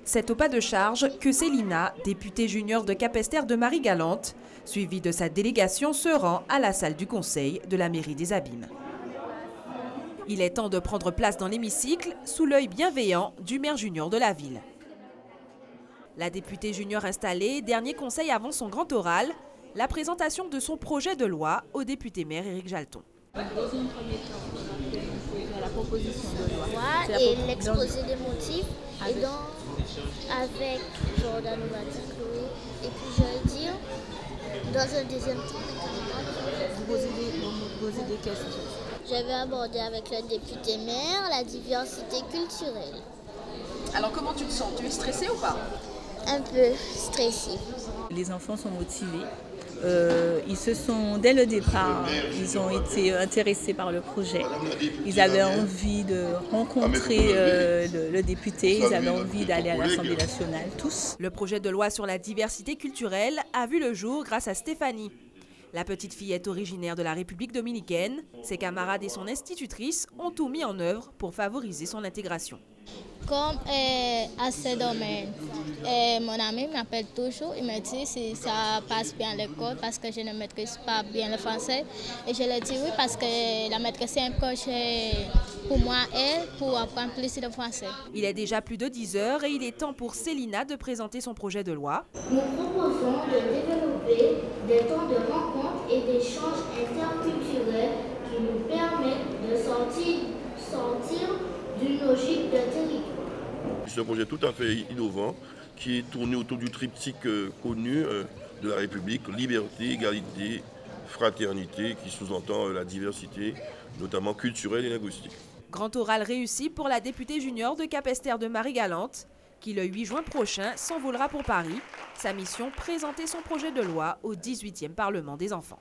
C'est au pas de charge que Célina, députée junior de Capesterre de Marie-Galante, suivie de sa délégation, se rend à la salle du conseil de la mairie des Abîmes. Il est temps de prendre place dans l'hémicycle sous l'œil bienveillant du maire junior de la ville. La députée junior installée, dernier conseil avant son grand oral, la présentation de son projet de loi au député maire Éric Jalton. Dans un premier temps, on a la proposition de loi et l'exposé des motifs, et donc avec Jordan Chloé, et puis je vais dire, dans un deuxième temps, vous posez des questions. Je vais aborder avec le député maire la diversité culturelle. Alors comment tu te sens? Tu es stressée ou pas? Un peu stressée. Les enfants sont motivés. Ils se sont, dès le départ, ils ont été intéressés par le projet. Ils avaient envie de rencontrer le député, ils avaient envie d'aller à l'Assemblée nationale, tous. Le projet de loi sur la diversité culturelle a vu le jour grâce à Stéphanie. La petite fillette originaire de la République dominicaine, ses camarades et son institutrice ont tout mis en œuvre pour favoriser son intégration. Comme à ce domaine, mon ami m'appelle toujours, il me dit si ça passe bien à l'école parce que je ne maîtrise pas bien le français. Et je lui dis oui parce que la maîtrise c'est un projet pour moi et pour apprendre plus de français. Il est déjà plus de 10 heures et il est temps pour Célina de présenter son projet de loi. Nous proposons de développer des temps de rencontre et d'échanges interculturels qui nous permettent de sortir d'une logique de territoire. C'est un projet tout à fait innovant qui est tourné autour du triptyque connu de la République, liberté, égalité, fraternité, qui sous-entend la diversité, notamment culturelle et linguistique. Grand oral réussi pour la députée junior de Capesterre de Marie-Galante, qui le 8 juin prochain s'envolera pour Paris. Sa mission, présenter son projet de loi au 18e Parlement des enfants.